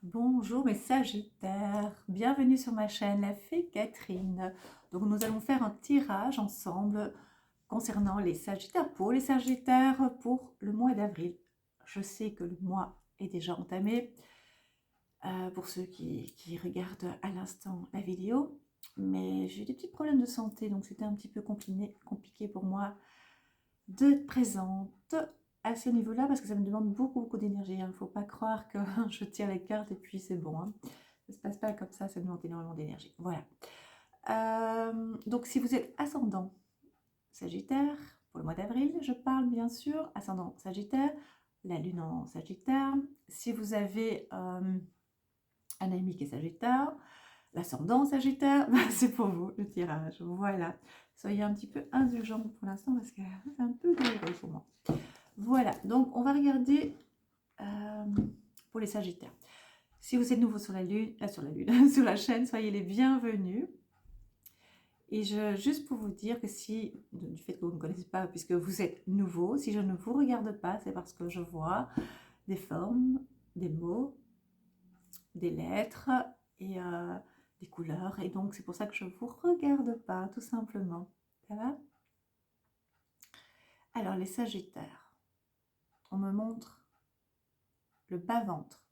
Bonjour mes Sagittaires, bienvenue sur ma chaîne La Fée Catherine. Donc nous allons faire un tirage ensemble concernant les Sagittaires, pour les Sagittaires pour le mois d'avril. Je sais que le mois est déjà entamé pour ceux qui regardent à l'instant la vidéo, mais j'ai eu des petits problèmes de santé, donc c'était un petit peu compliqué pour moi d'être présente à ce niveau-là parce que ça me demande beaucoup d'énergie. Il ne faut pas croire que je tire les cartes et puis c'est bon, hein. Ça ne se passe pas comme ça demande énormément d'énergie. Voilà. Donc si vous êtes ascendant Sagittaire, pour le mois d'avril, je parle bien sûr, ascendant Sagittaire, la lune en Sagittaire. Si vous avez un ami qui est Sagittaire, l'ascendant Sagittaire, ben c'est pour vous le tirage. Voilà. Soyez un petit peu indulgents pour l'instant parce que c'est un peu douloureux pour moi. Voilà, donc on va regarder pour les Sagittaires. Si vous êtes nouveau sur la lune, sur la chaîne, soyez les bienvenus. Et juste pour vous dire que si, du fait que vous ne me connaissez pas, puisque vous êtes nouveau, si je ne vous regarde pas, c'est parce que je vois des formes, des mots, des lettres et des couleurs. Et donc c'est pour ça que je ne vous regarde pas, tout simplement. Ça va? Alors les Sagittaires, on me montre le bas-ventre.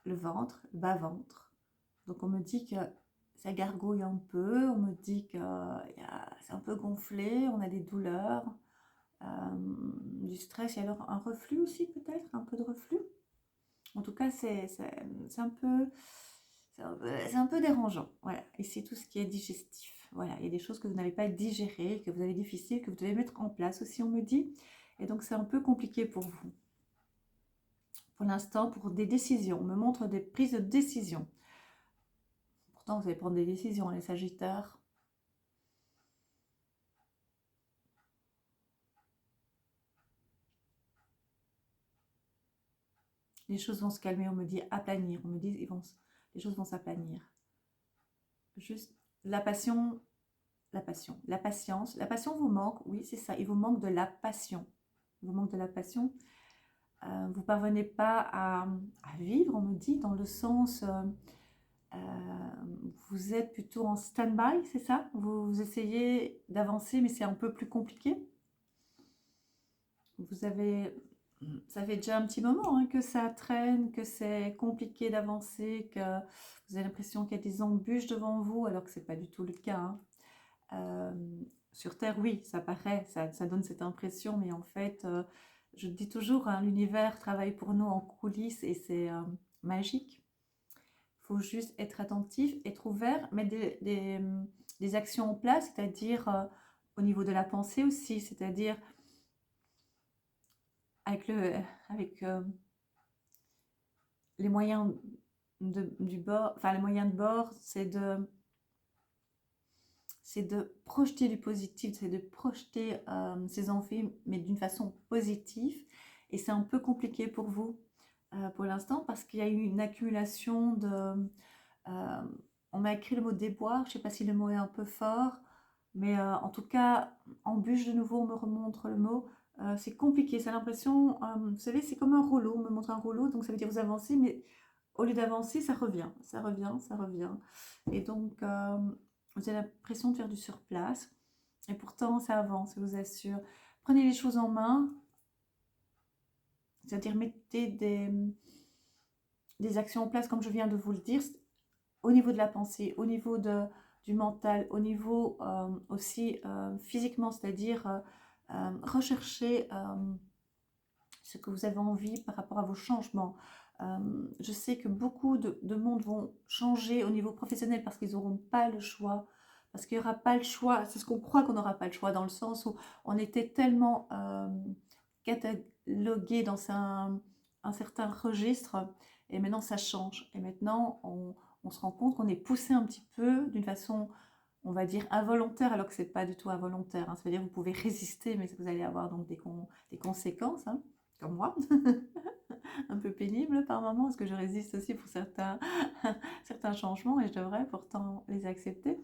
Le ventre, le bas-ventre. Donc on me dit que ça gargouille un peu, on me dit que c'est un peu gonflé, on a des douleurs, du stress, et alors un reflux aussi peut-être, un peu de reflux. En tout cas, c'est un peu dérangeant. Voilà, et c'est tout ce qui est digestif. Voilà, il y a des choses que vous n'avez pas digérées, que vous avez difficiles, que vous devez mettre en place aussi, on me dit. Et donc c'est un peu compliqué pour vous. Pour l'instant, pour des décisions, on me montre des prises de décision. Pourtant, vous allez prendre des décisions, les Sagittaires. Les choses vont se calmer, on me dit aplanir. On me dit les choses vont s'aplanir. Juste la passion, la patience. La passion vous manque, oui, c'est ça. Il vous manque de la passion. Il vous manque de la passion. Vous ne parvenez pas à vivre, on me dit, dans le sens... vous êtes plutôt en stand-by, c'est ça? Vous essayez d'avancer, mais c'est un peu plus compliqué. Vous avez, ça fait déjà un petit moment hein, que ça traîne, que c'est compliqué d'avancer, que vous avez l'impression qu'il y a des embûches devant vous, alors que ce n'est pas du tout le cas. Hein. Sur Terre, oui, ça paraît, ça donne cette impression, mais en fait, je dis toujours, hein, l'univers travaille pour nous en coulisses et c'est magique. Il faut juste être attentif, être ouvert, mettre des actions en place, c'est-à-dire au niveau de la pensée aussi, c'est-à-dire avec les moyens du bord, enfin les moyens de bord, c'est de projeter du positif, c'est de projeter ses envies, mais d'une façon positive. Et c'est un peu compliqué pour vous pour l'instant parce qu'il y a eu une accumulation de... euh, on m'a écrit le mot déboire, je ne sais pas si le mot est un peu fort, mais en tout cas, embûche de nouveau, on me remontre le mot. C'est compliqué, c'est l'impression, vous savez, c'est comme un rouleau, on me montre un rouleau, donc ça veut dire vous avancez, mais au lieu d'avancer, ça revient, ça revient, ça revient. Et donc, vous avez l'impression de faire du surplace, et pourtant ça avance, je vous assure. Prenez les choses en main, c'est-à-dire mettez des actions en place, comme je viens de vous le dire, au niveau de la pensée, au niveau du mental, au niveau aussi physiquement, c'est-à-dire rechercher ce que vous avez envie par rapport à vos changements. Je sais que beaucoup de monde vont changer au niveau professionnel parce qu'ils n'auront pas le choix, parce qu'il n'y aura pas le choix, c'est ce qu'on croit qu'on n'aura pas le choix, dans le sens où on était tellement catalogué dans un certain registre, et maintenant ça change, et maintenant on se rend compte qu'on est poussé un petit peu d'une façon, on va dire, involontaire, alors que ce n'est pas du tout involontaire, hein. Ça veut dire que vous pouvez résister, mais vous allez avoir donc des conséquences, hein, comme moi, un peu pénible par moment, parce que je résiste aussi pour certains changements, et je devrais pourtant les accepter.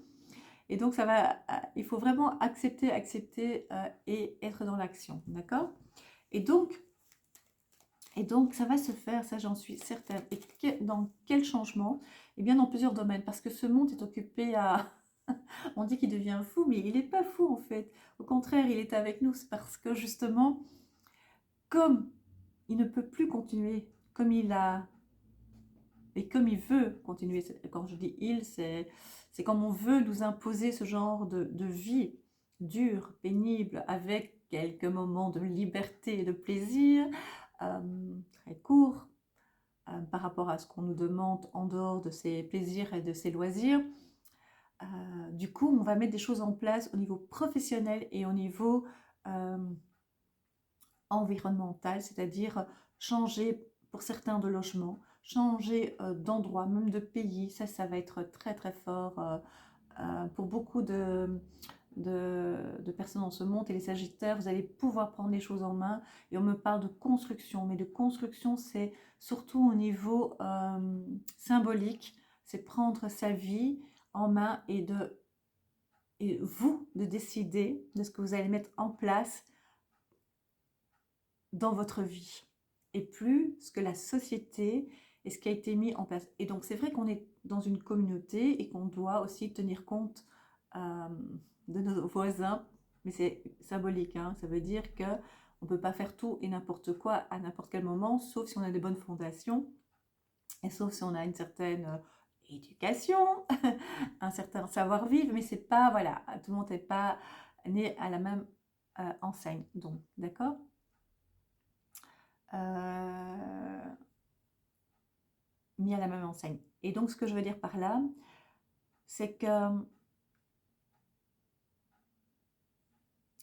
Et donc, il faut vraiment accepter et être dans l'action, d'accord? Et donc, Et donc, ça va se faire, ça j'en suis certaine. Et dans quel changement? Eh bien, dans plusieurs domaines, parce que ce monde est occupé à... On dit qu'il devient fou, mais il n'est pas fou en fait. Au contraire, il est avec nous. C'est parce que justement, comme il ne peut plus continuer comme il a... Et comme il veut continuer, quand je dis il, c'est comme on veut nous imposer ce genre de vie dure, pénible, avec quelques moments de liberté et de plaisir, très courts, par rapport à ce qu'on nous demande en dehors de ces plaisirs et de ces loisirs. Du coup, on va mettre des choses en place au niveau professionnel et au niveau environnemental, c'est-à-dire changer pour certains de logement, changer d'endroit, même de pays. Ça va être très très fort pour beaucoup de personnes dans ce monde. Et les Sagittaires, vous allez pouvoir prendre les choses en main. Et on me parle de construction, mais de construction, c'est surtout au niveau symbolique. C'est prendre sa vie en main et vous de décider de ce que vous allez mettre en place dans votre vie et plus ce que la société et ce qui a été mis en place. Et donc c'est vrai qu'on est dans une communauté et qu'on doit aussi tenir compte de nos voisins, mais c'est symbolique, hein. Ça veut dire que on ne peut pas faire tout et n'importe quoi à n'importe quel moment, sauf si on a des bonnes fondations et sauf si on a une certaine éducation, un certain savoir-vivre, mais c'est pas, voilà, tout le monde n'est pas né à la même enseigne. Donc, d'accord? Mis à la même enseigne. Et donc, ce que je veux dire par là, c'est que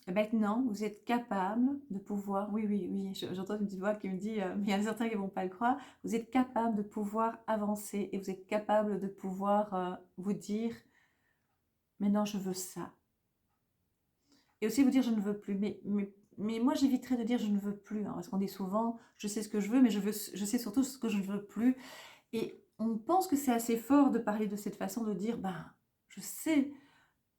maintenant, vous êtes capable de pouvoir, oui, j'entends une petite voix qui me dit, mais il y en a certains qui ne vont pas le croire, vous êtes capable de pouvoir avancer et vous êtes capable de pouvoir vous dire, maintenant je veux ça. Et aussi vous dire, je ne veux plus. Mais moi, j'éviterais de dire, je ne veux plus, hein, parce qu'on dit souvent, je sais ce que je veux, mais je sais surtout ce que je ne veux plus. Et on pense que c'est assez fort de parler de cette façon, de dire, ben, je sais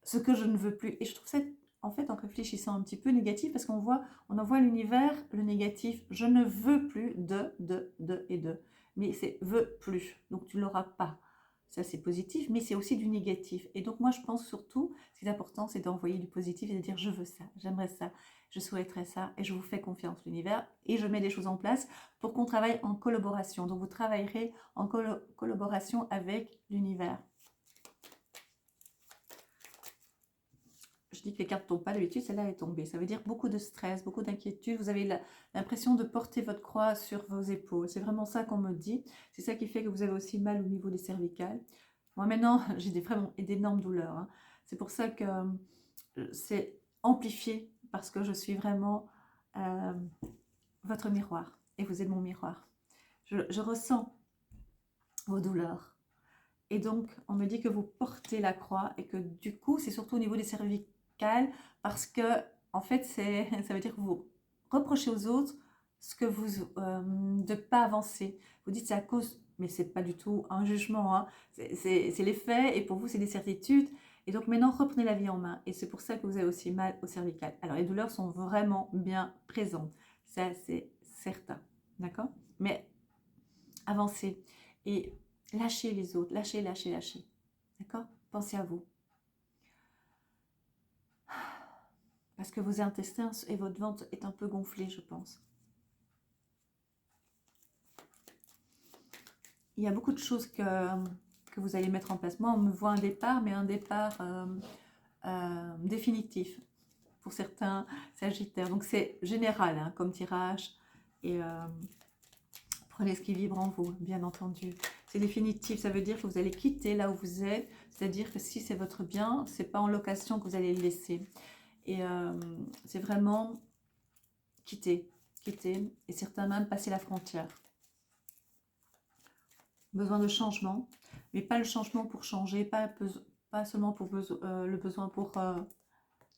ce que je ne veux plus. Et je trouve ça, en fait, en réfléchissant un petit peu négatif, parce on envoie l'univers le négatif. Je ne veux plus de. Mais c'est veux plus. Donc tu ne l'auras pas. Ça, c'est positif, mais c'est aussi du négatif. Et donc moi, je pense surtout, ce qui est important, c'est d'envoyer du positif et de dire, je veux ça, j'aimerais ça, je souhaiterais ça, et je vous fais confiance, l'univers, et je mets des choses en place pour qu'on travaille en collaboration. Donc vous travaillerez en collaboration avec l'univers. Je dis que les cartes ne tombent pas d'habitude, celle-là est tombée. Ça veut dire beaucoup de stress, beaucoup d'inquiétude. Vous avez l'impression de porter votre croix sur vos épaules. C'est vraiment ça qu'on me dit. C'est ça qui fait que vous avez aussi mal au niveau des cervicales. Moi maintenant, j'ai vraiment d'énormes douleurs, hein. C'est pour ça que c'est amplifié, parce que je suis vraiment votre miroir. Et vous êtes mon miroir. Je ressens vos douleurs. Et donc, on me dit que vous portez la croix et que du coup, c'est surtout au niveau des cervicales, parce que, en fait, ça veut dire que vous reprochez aux autres ce que vous de ne pas avancer. Vous dites c'est à cause, mais c'est pas du tout un jugement, hein. C'est les faits, et pour vous, c'est des certitudes. Et donc maintenant, reprenez la vie en main. Et c'est pour ça que vous avez aussi mal au cervical. Alors, les douleurs sont vraiment bien présentes. Ça, c'est certain. D'accord? Mais avancez. Et lâchez les autres, lâchez. D'accord? Pensez à vous. Parce que vos intestins et votre ventre est un peu gonflé, je pense. Il y a beaucoup de choses que vous allez mettre en place. Moi, on me voit un départ, mais un départ définitif pour certains Sagittaires. Donc, c'est général, hein, comme tirage. Et prenez ce qui vibre en vous, bien entendu. C'est définitif, ça veut dire que vous allez quitter là où vous êtes. C'est-à-dire que si c'est votre bien, c'est pas en location que vous allez le laisser. Et c'est vraiment quitter. Et certains même passer la frontière. Besoin de changement, mais pas le changement pour changer, pas seulement pour le besoin pour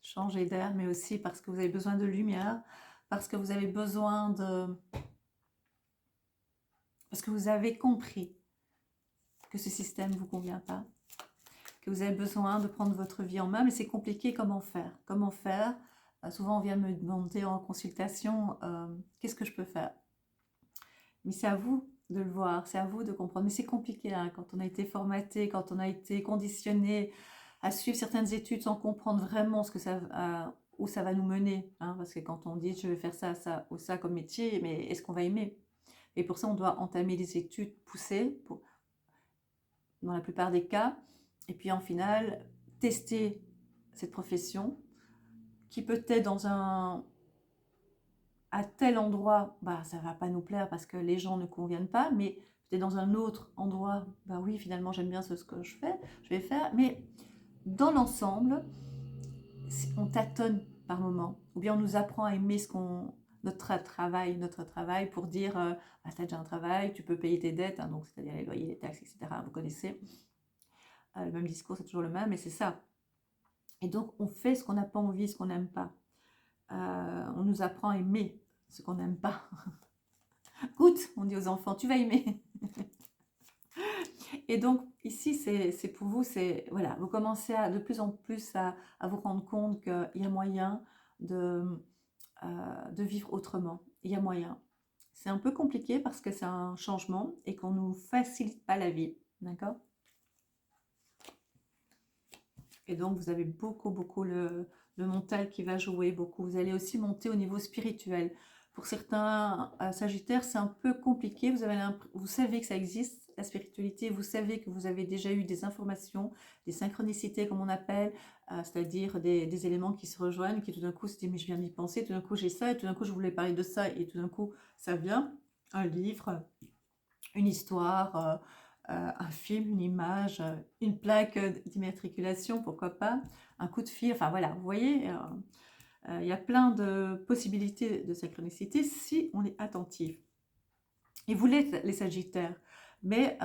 changer d'air, mais aussi parce que vous avez besoin de lumière, parce que vous avez besoin de... Parce que vous avez compris que ce système ne vous convient pas, que vous avez besoin de prendre votre vie en main, mais c'est compliqué. Comment faire? Comment faire? Souvent, on vient me demander en consultation, qu'est-ce que je peux faire? Mais c'est à vous de le voir, c'est à vous de comprendre. Mais c'est compliqué hein, quand on a été formaté, quand on a été conditionné à suivre certaines études sans comprendre vraiment ce que où ça va nous mener. Hein, parce que quand on dit je vais faire ça, ça ou ça comme métier, mais est-ce qu'on va aimer? Et pour ça, on doit entamer des études poussées, dans la plupart des cas, et puis en final, tester cette profession qui peut-être à tel endroit, bah, ça va pas nous plaire parce que les gens ne conviennent pas, mais peut-être dans un autre endroit, bah oui, finalement, j'aime bien ce que je vais faire, mais dans l'ensemble, on tâtonne par moment, ou bien on nous apprend à aimer notre travail pour dire, bah, tu as déjà un travail, tu peux payer tes dettes, hein, donc c'est-à-dire les loyers, les taxes, etc. Vous connaissez, le même discours, c'est toujours le même, mais c'est ça. Et donc, on fait ce qu'on n'a pas envie, ce qu'on n'aime pas. On nous apprend à aimer ce qu'on n'aime pas. Goûte, on dit aux enfants, tu vas aimer. Et donc, ici, c'est pour vous, c'est voilà, vous commencez de plus en plus à vous rendre compte qu'il y a moyen de vivre autrement. Il y a moyen. C'est un peu compliqué parce que c'est un changement et qu'on ne nous facilite pas la vie. D'accord? Et donc, vous avez beaucoup le mental qui va jouer, beaucoup. Vous allez aussi monter au niveau spirituel. Pour certains Sagittaires, c'est un peu compliqué. Vous savez que ça existe, la spiritualité. Vous savez que vous avez déjà eu des informations, des synchronicités, comme on appelle, c'est-à-dire des éléments qui se rejoignent, qui tout d'un coup se disent, mais je viens d'y penser, tout d'un coup j'ai ça, et tout d'un coup je voulais parler de ça, et tout d'un coup ça vient. Un livre, une histoire, un film, une image, une plaque d'immatriculation, pourquoi pas, un coup de fil, enfin voilà, vous voyez, il y a plein de possibilités de synchronicité si on est attentif. Et vous l'êtes, les Sagittaires, mais,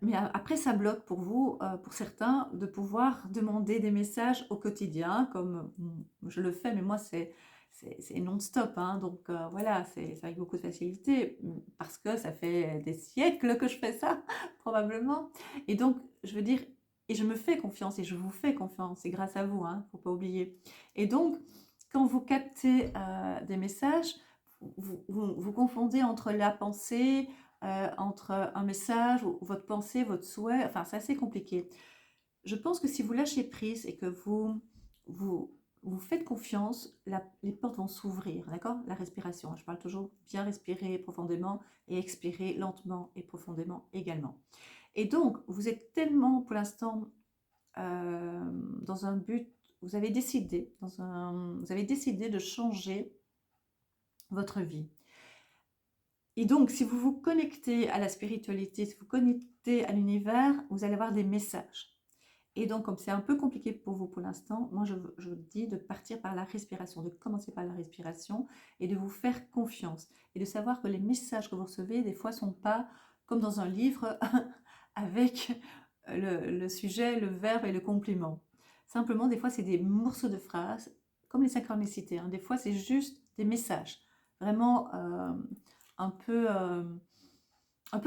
mais après ça bloque pour vous, pour certains, de pouvoir demander des messages au quotidien, comme je le fais, mais moi c'est non-stop, hein, donc voilà, c'est avec beaucoup de facilité, parce que ça fait des siècles que je fais ça, probablement. Et donc, je veux dire, et je me fais confiance, et je vous fais confiance, c'est grâce à vous, hein, faut pas oublier. Et donc, quand vous captez des messages, vous confondez entre la pensée, entre un message, ou votre pensée, votre souhait, enfin c'est assez compliqué. Je pense que si vous lâchez prise et que vous, vous faites confiance, les portes vont s'ouvrir, d'accord? La respiration, je parle toujours bien respirer profondément et expirer lentement et profondément également. Et donc, vous êtes tellement pour l'instant dans un but, vous avez décidé, vous avez décidé de changer votre vie. Et donc, si vous vous connectez à la spiritualité, si vous vous connectez à l'univers, vous allez avoir des messages. Et donc, comme c'est un peu compliqué pour vous pour l'instant, moi, je vous dis de partir par la respiration, de commencer par la respiration et de vous faire confiance. Et de savoir que les messages que vous recevez, des fois, ne sont pas comme dans un livre avec le sujet, le verbe et le complément. Simplement, des fois, c'est des morceaux de phrases, comme les synchronicités. Hein. Des fois, c'est juste des messages, vraiment un peu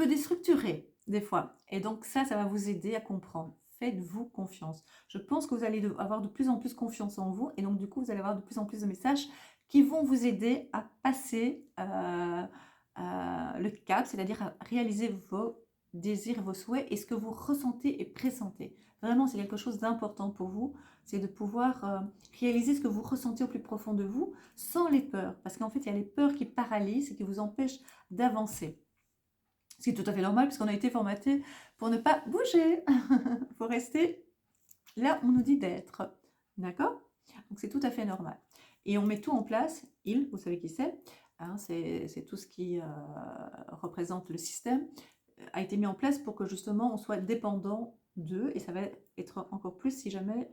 déstructurés, des fois. Et donc, ça va vous aider à comprendre. Faites-vous confiance. Je pense que vous allez avoir de plus en plus confiance en vous. Et donc, du coup, vous allez avoir de plus en plus de messages qui vont vous aider à passer le cap, c'est-à-dire à réaliser vos désirs, vos souhaits et ce que vous ressentez et pressentez. Vraiment, c'est quelque chose d'important pour vous. C'est de pouvoir réaliser ce que vous ressentez au plus profond de vous sans les peurs. Parce qu'en fait, il y a les peurs qui paralysent et qui vous empêchent d'avancer. Ce qui est tout à fait normal puisqu'on a été formaté pour ne pas bouger. Il faut rester là où on nous dit d'être. D'accord? Donc c'est tout à fait normal. Et on met tout en place. Il, vous savez qui c'est, hein, c'est tout ce qui représente le système, a été mis en place pour que justement on soit dépendant d'eux. Et ça va être encore plus si jamais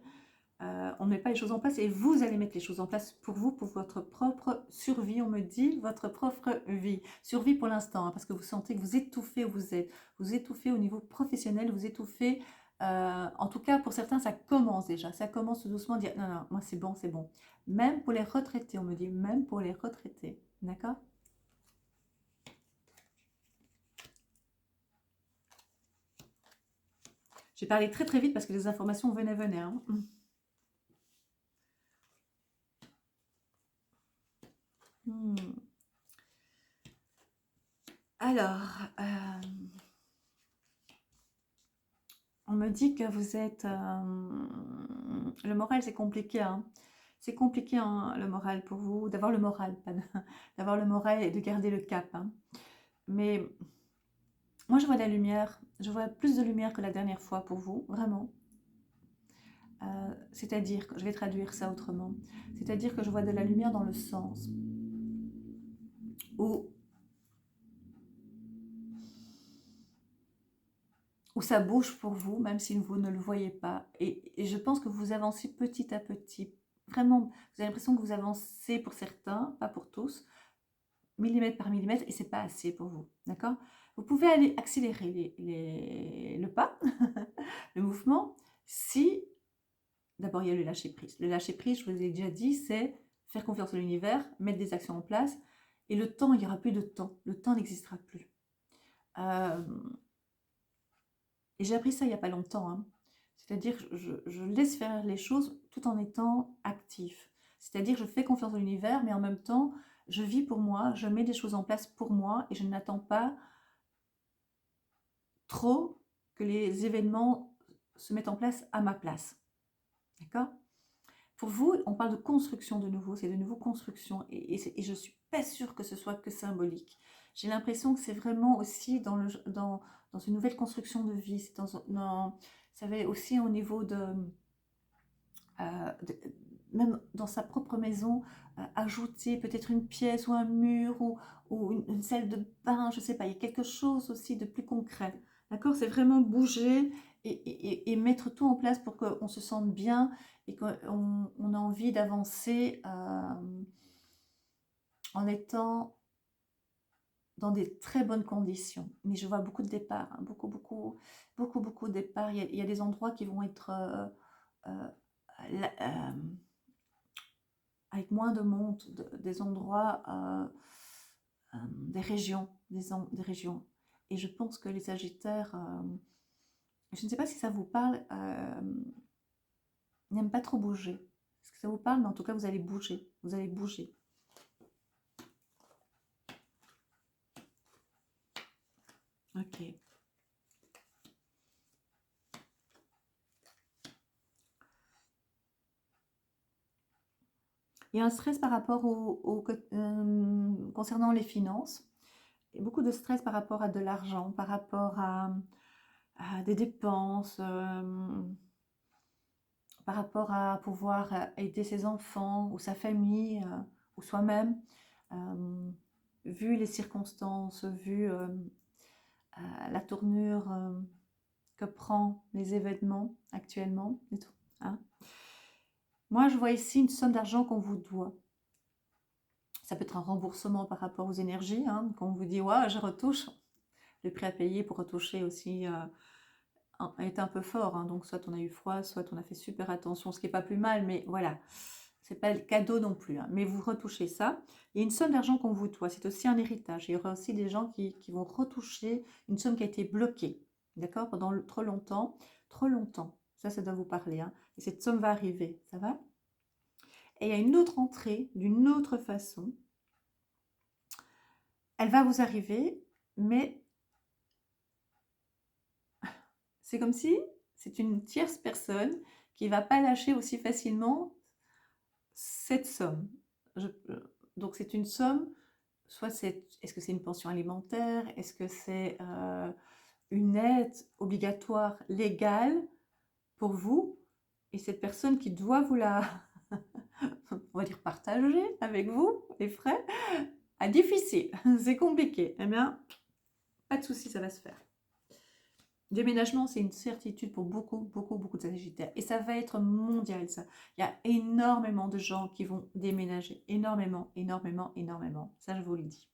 on ne met pas les choses en place. Et vous allez mettre les choses en place pour vous, pour votre propre survie. On me dit votre propre vie. Survie pour l'instant, hein, parce que vous sentez que vous étouffez où vous êtes. Vous étouffez au niveau professionnel, vous étouffez. En tout cas, pour certains, ça commence déjà. Ça commence doucement à dire non, non, moi c'est bon, c'est bon. Même pour les retraités, on me dit, même pour les retraités. D'accord? J'ai parlé très très vite parce que les informations venaient. Hein. Hmm. Alors, on me dit que vous êtes... le moral, c'est compliqué, hein. C'est compliqué, hein, le moral pour vous, d'avoir le moral, pas d'avoir le moral et de garder le cap, hein. Mais moi, je vois de la lumière. Je vois plus de lumière que la dernière fois pour vous, vraiment. C'est-à-dire, je vais traduire ça autrement. C'est-à-dire que je vois de la lumière dans le sens où ça bouge pour vous, même si vous ne le voyez pas. Et je pense que vous avancez petit à petit. Vraiment, vous avez l'impression que vous avancez pour certains, pas pour tous, millimètre par millimètre, et c'est pas assez pour vous. D'accord? Vous pouvez aller accélérer le pas, le mouvement, si d'abord il y a le lâcher prise. Le lâcher prise, je vous ai déjà dit, c'est faire confiance à l'univers, mettre des actions en place, et le temps, il n'y aura plus de temps. Le temps n'existera plus. Et j'ai appris ça il n'y a pas longtemps, hein. C'est-à-dire que je laisse faire les choses tout en étant actif. C'est-à-dire que je fais confiance à l'univers, mais en même temps, je vis pour moi, je mets des choses en place pour moi et je n'attends pas trop que les événements se mettent en place à ma place. D'accord? Pour vous, on parle de construction de nouveau, c'est de nouveau construction et je ne suis pas sûre que ce soit que symbolique. J'ai l'impression que c'est vraiment aussi dans une nouvelle construction de vie, c'est ça va aussi au niveau même dans sa propre maison, ajouter peut-être une pièce ou un mur ou une salle de bain, je ne sais pas, il y a quelque chose aussi de plus concret. D'accord? C'est vraiment bouger et mettre tout en place pour qu'on se sente bien et qu'on a envie d'avancer en étant dans des très bonnes conditions. Mais je vois beaucoup de départs, hein, beaucoup de départs. Il y a des endroits qui vont être avec moins de monde, des endroits, des régions, des régions. Et je pense que les Sagittaires, je ne sais pas si ça vous parle, n'aiment pas trop bouger. Est-ce que ça vous parle? Mais en tout cas, vous allez bouger. Vous allez bouger. Ok. Il y a un stress par rapport concernant les finances. Il y a beaucoup de stress par rapport à de l'argent, par rapport à des dépenses, par rapport à pouvoir aider ses enfants ou sa famille ou soi-même, vu les circonstances, vu la tournure que prend les événements actuellement et tout, hein. Moi, je vois ici une somme d'argent qu'on vous doit. Ça peut être un remboursement par rapport aux énergies, hein, qu'on vous dit, ouais, je retouche. Le prix à payer pour retoucher aussi est un peu fort, hein. Donc soit on a eu froid, soit on a fait super attention, ce qui n'est pas plus mal, mais voilà, c'est pas le cadeau non plus, hein. Mais vous retouchez ça. Il y a une somme d'argent qu'on vous doit, c'est aussi un héritage. Il y aura aussi des gens qui vont retoucher une somme qui a été bloquée, d'accord, pendant trop longtemps, ça doit vous parler, hein. Et cette somme va arriver, ça va? Et il y a une autre entrée, d'une autre façon, elle va vous arriver, mais c'est comme si c'est une tierce personne qui ne va pas lâcher aussi facilement cette somme. Donc c'est une somme, soit est-ce que c'est une pension alimentaire, est-ce que c'est une aide obligatoire légale pour vous, et cette personne qui doit vous on va dire partager avec vous les frais, difficile, c'est compliqué. Eh bien, pas de souci, ça va se faire. Déménagement, c'est une certitude pour beaucoup de Sagittaires. Et ça va être mondial, ça. Il y a énormément de gens qui vont déménager. Énormément. Ça, je vous le dis.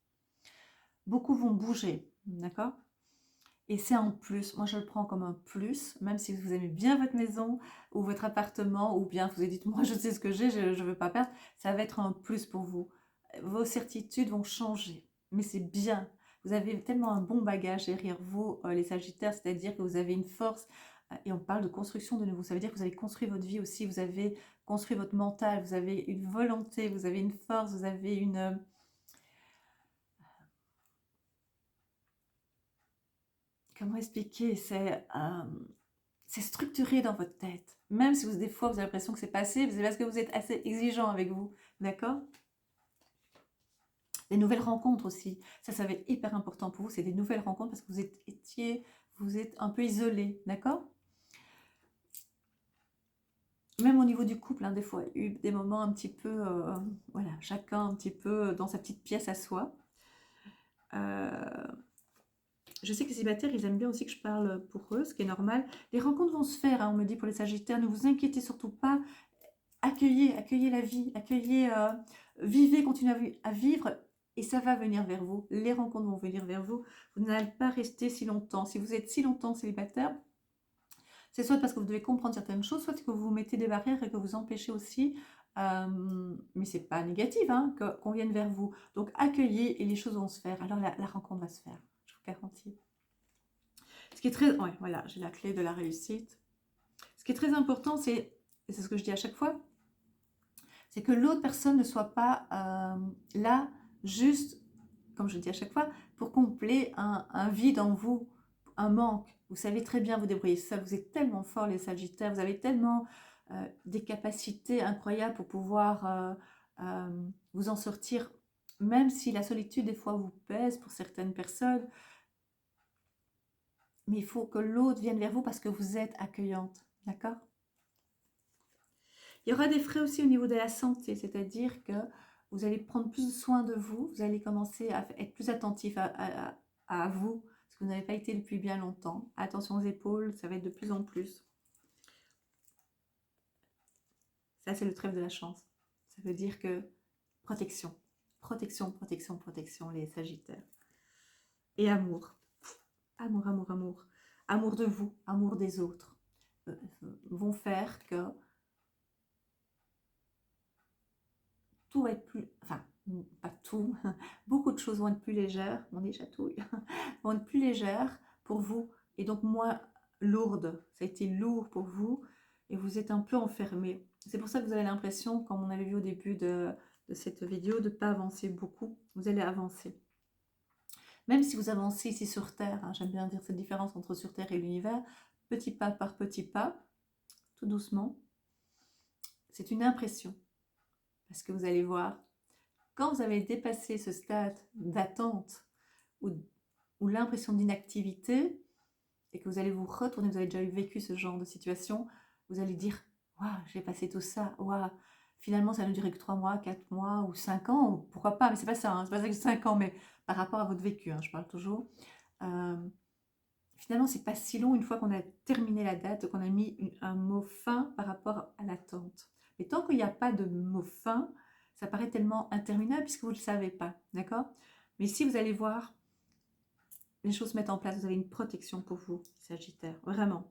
Beaucoup vont bouger, d'accord? Et c'est un plus. Moi, je le prends comme un plus, même si vous aimez bien votre maison ou votre appartement, ou bien vous vous dites, moi, je sais ce que j'ai, je ne veux pas perdre. Ça va être un plus pour vous. Vos certitudes vont changer. Mais c'est bien. Vous avez tellement un bon bagage derrière vous, les Sagittaires, c'est-à-dire que vous avez une force, et on parle de construction de nouveau, ça veut dire que vous avez construit votre vie aussi, vous avez construit votre mental, vous avez une volonté, vous avez une force, vous avez une... comment expliquer, c'est structuré dans votre tête. Même si des fois vous avez l'impression que c'est passé, c'est parce que vous êtes assez exigeant avec vous, d'accord? Des nouvelles rencontres aussi, ça va être hyper important pour vous, c'est des nouvelles rencontres parce que vous êtes un peu isolé, d'accord? Même au niveau du couple, hein, des fois, il y a eu des moments un petit peu, voilà, chacun un petit peu dans sa petite pièce à soi. Je sais que les célibataires, ils aiment bien aussi que je parle pour eux, ce qui est normal. Les rencontres vont se faire, hein, on me dit pour les sagittaires, ne vous inquiétez surtout pas. Accueillez la vie, vivez, continuez à vivre et ça va venir vers vous. Les rencontres vont venir vers vous. Vous n'allez pas rester si longtemps. Si vous êtes si longtemps célibataire, c'est soit parce que vous devez comprendre certaines choses, soit que vous vous mettez des barrières et que vous empêchez aussi, mais c'est pas négatif, hein, qu'on vienne vers vous. Donc accueillez et les choses vont se faire. Alors la rencontre va se faire, je vous garantis. Ce qui est très... Ouais, voilà, j'ai la clé de la réussite. Ce qui est très important, et c'est ce que je dis à chaque fois, c'est que l'autre personne ne soit pas là juste, comme je dis à chaque fois, pour combler un vide en vous, un manque. Vous savez très bien vous débrouiller seul, vous êtes tellement fort les Sagittaires, vous avez tellement des capacités incroyables pour pouvoir vous en sortir, même si la solitude des fois vous pèse pour certaines personnes, mais il faut que l'autre vienne vers vous parce que vous êtes accueillante, d'accord? Il y aura des frais aussi au niveau de la santé, c'est-à-dire que vous allez prendre plus soin de vous, vous allez commencer à être plus attentif à vous, parce que vous n'avez pas été depuis bien longtemps. Attention aux épaules, ça va être de plus en plus. Ça, c'est le trèfle de la chance. Ça veut dire que protection, protection, protection, protection, les Sagittaires. Et amour. Amour, amour, amour. Amour de vous, amour des autres, vont faire que tout va être plus, enfin, pas tout, beaucoup de choses vont être plus légères, mon chatouille, vont être plus légères pour vous et donc moins lourdes. Ça a été lourd pour vous et vous êtes un peu enfermé. C'est pour ça que vous avez l'impression, comme on avait vu au début de cette vidéo, de ne pas avancer beaucoup. Vous allez avancer. Même si vous avancez ici sur Terre, hein, j'aime bien dire cette différence entre sur Terre et l'univers, petit pas par petit pas, tout doucement, c'est une impression. Parce que vous allez voir, quand vous avez dépassé ce stade d'attente ou l'impression d'inactivité, et que vous allez vous retourner, vous avez déjà vécu ce genre de situation, vous allez dire « Waouh, j'ai passé tout ça, waouh, finalement ça ne durait que 3 mois, 4 mois ou 5 ans, ou pourquoi pas, mais c'est pas ça, hein, c'est pas ça que 5 ans, mais par rapport à votre vécu, hein, je parle toujours. Finalement, c'est pas si long une fois qu'on a terminé la date, qu'on a mis un mot fin par rapport à l'attente. Mais tant qu'il n'y a pas de mot fin, ça paraît tellement interminable puisque vous ne le savez pas, d'accord? Mais si vous allez voir, les choses se mettent en place, vous avez une protection pour vous, Sagittaire, vraiment.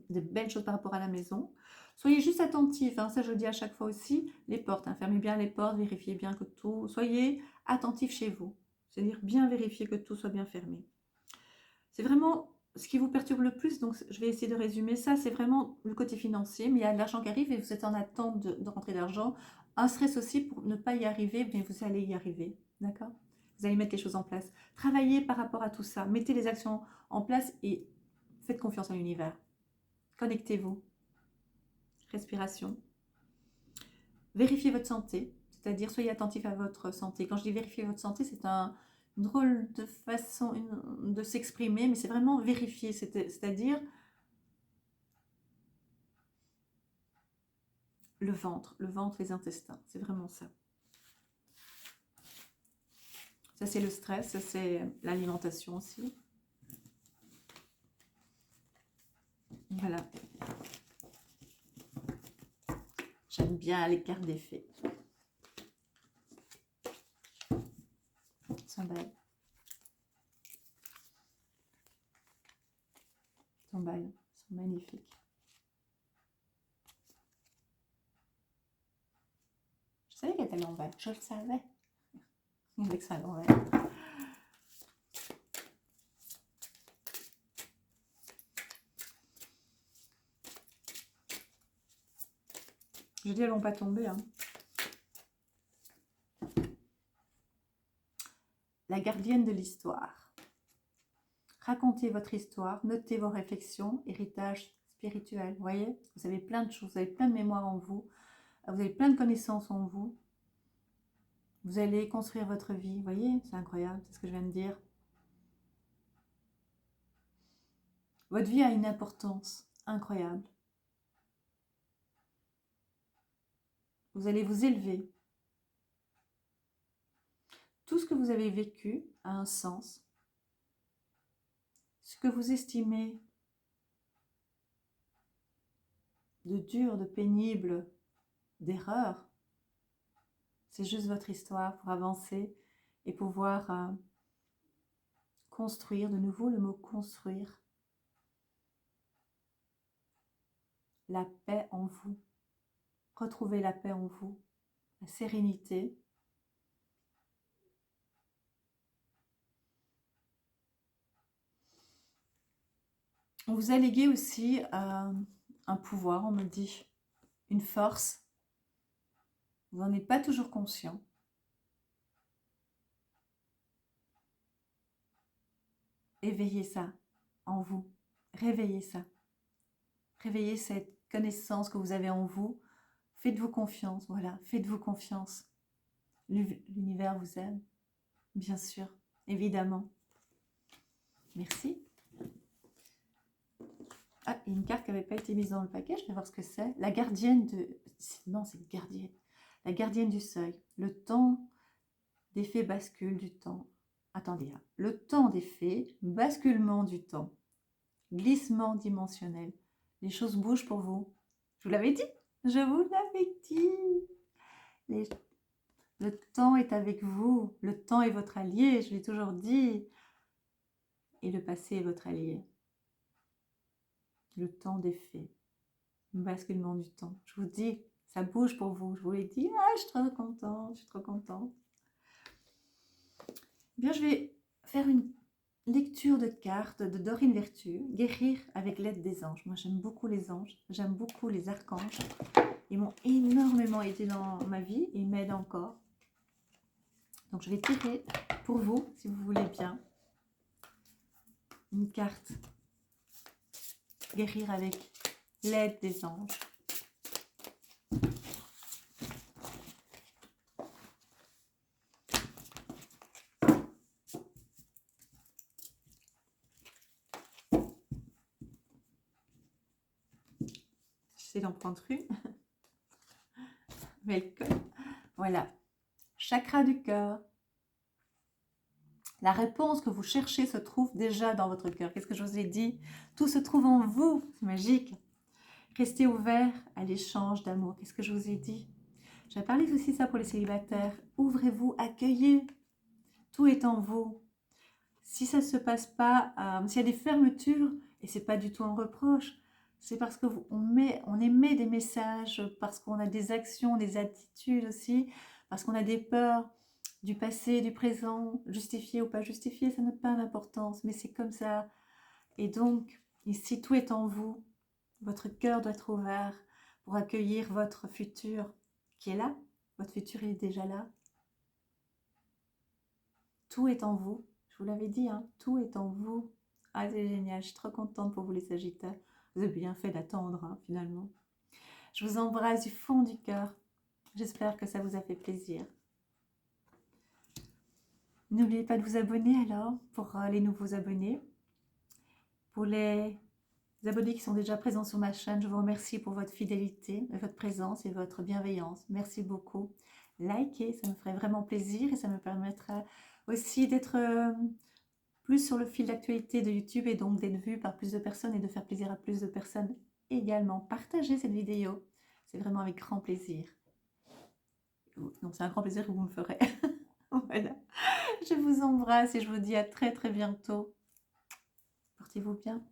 De belles choses par rapport à la maison. Soyez juste attentifs, hein, ça je le dis à chaque fois aussi, les portes, hein, fermez bien les portes, vérifiez bien que tout, soyez attentifs chez vous, c'est-à-dire bien vérifier que tout soit bien fermé. C'est vraiment ce qui vous perturbe le plus, donc je vais essayer de résumer ça, c'est vraiment le côté financier, mais il y a de l'argent qui arrive et vous êtes en attente de rentrer d'argent. Un stress aussi pour ne pas y arriver, mais vous allez y arriver, d'accord? Vous allez mettre les choses en place. Travaillez par rapport à tout ça, mettez les actions en place et faites confiance à l'univers. Connectez-vous. Respiration. Vérifiez votre santé, c'est-à-dire soyez attentif à votre santé. Quand je dis vérifier votre santé, c'est une drôle de façon de s'exprimer, mais c'est vraiment vérifier, c'est-à-dire le ventre, les intestins, c'est vraiment ça. Ça c'est le stress, ça c'est l'alimentation aussi. Voilà. J'aime bien les cartes des fées. Sont belles. Sont belles, sont magnifiques. Je savais qu'elle était à l'envers, je le savais. Avec ça à l'envers. Je dis elles vont pas tomber. Hein. La gardienne de l'histoire. Racontez votre histoire, notez vos réflexions, héritage spirituel. Vous voyez, vous avez plein de choses, vous avez plein de mémoire en vous, vous avez plein de connaissances en vous. Vous allez construire votre vie. Vous voyez, c'est incroyable, c'est ce que je viens de dire. Votre vie a une importance incroyable. Vous allez vous élever. Tout ce que vous avez vécu a un sens. Ce que vous estimez de dur, de pénible, d'erreur, c'est juste votre histoire pour avancer et pouvoir construire, de nouveau le mot construire, la paix en vous. Retrouvez la paix en vous, la sérénité. On vous a légué aussi un pouvoir, on me dit, une force. Vous n'en êtes pas toujours conscient. Éveillez ça en vous. Réveillez ça. Réveillez cette connaissance que vous avez en vous. Faites-vous confiance, voilà, faites-vous confiance. L'univers vous aime, bien sûr, évidemment. Merci. Ah, il y a une carte qui n'avait pas été mise dans le paquet, je vais voir ce que c'est. La gardienne de... Non, c'est une gardienne. La gardienne du seuil. Le temps des fées bascule du temps. Attendez, hein. Le temps des fées, basculement du temps, glissement dimensionnel. Les choses bougent pour vous. Je vous l'avais dit. Je vous l'avais dit. Le temps est avec vous. Le temps est votre allié, je l'ai toujours dit. Et le passé est votre allié. Le temps des fées. Basculement du temps. Je vous dis, ça bouge pour vous. Je vous l'ai dit. Ah, je suis trop contente. Je suis trop contente. Bien, je vais faire une lecture de cartes de Dorine Vertu. Guérir avec l'aide des anges. Moi, j'aime beaucoup les anges. J'aime beaucoup les archanges. Ils m'ont énormément aidé dans ma vie. Ils m'aident encore. Donc, je vais tirer pour vous, si vous voulez bien, une carte. Guérir avec l'aide des anges. J'essaie d'en prendre une. Voilà. Chakra du cœur. La réponse que vous cherchez se trouve déjà dans votre cœur. Qu'est-ce que je vous ai dit? Tout se trouve en vous. C'est magique. Restez ouvert à l'échange d'amour. Qu'est-ce que je vous ai dit? J'ai parlé aussi ça pour les célibataires. Ouvrez-vous, accueillez. Tout est en vous. Si ça ne se passe pas, s'il y a des fermetures, et ce n'est pas du tout un reproche, c'est parce qu'on émet des messages, parce qu'on a des actions, des attitudes aussi, parce qu'on a des peurs du passé, du présent, justifié ou pas justifié, ça n'a pas d'importance, mais c'est comme ça. Et donc, ici, tout est en vous. Votre cœur doit être ouvert pour accueillir votre futur qui est là. Votre futur est déjà là. Tout est en vous. Je vous l'avais dit, hein, tout est en vous. Ah, c'est génial, je suis trop contente pour vous les Sagittaires. Vous avez bien fait d'attendre, hein, finalement. Je vous embrasse du fond du cœur. J'espère que ça vous a fait plaisir. N'oubliez pas de vous abonner alors, pour les nouveaux abonnés. Pour les abonnés qui sont déjà présents sur ma chaîne, je vous remercie pour votre fidélité, votre présence et votre bienveillance. Merci beaucoup. Likez, ça me ferait vraiment plaisir et ça me permettra aussi d'être plus sur le fil d'actualité de YouTube et donc d'être vu par plus de personnes et de faire plaisir à plus de personnes également. Partagez cette vidéo, c'est vraiment avec grand plaisir. Donc c'est un grand plaisir que vous me ferez. Voilà. Je vous embrasse et je vous dis à très très bientôt. Portez-vous bien.